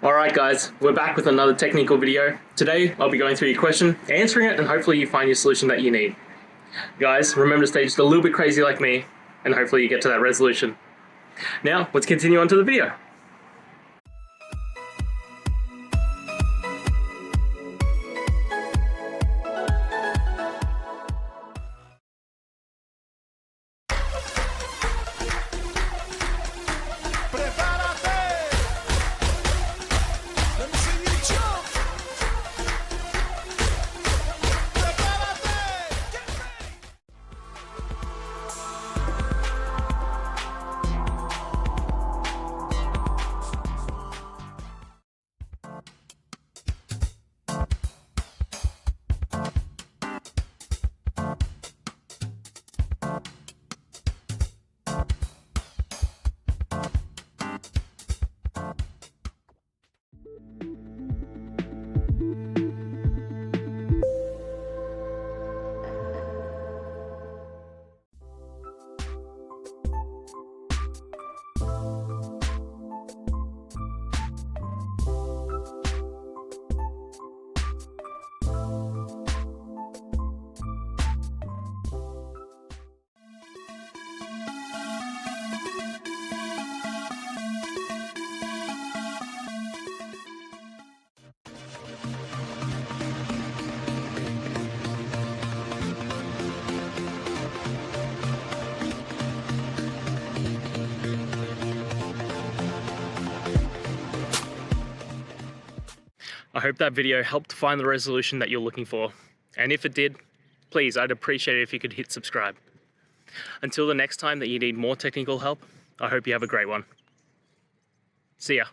Alright guys, we're back with another technical video. Today I'll be going through your question, answering it, and hopefully you find your solution that you need. Guys, remember to stay just a little bit crazy like me, and hopefully you get to that resolution. Now, let's continue on to the video. I hope that video helped find the resolution that you're looking for. And if it did, please, I'd appreciate it if you could hit subscribe. Until the next time that you need more technical help, I hope you have a great one. See ya.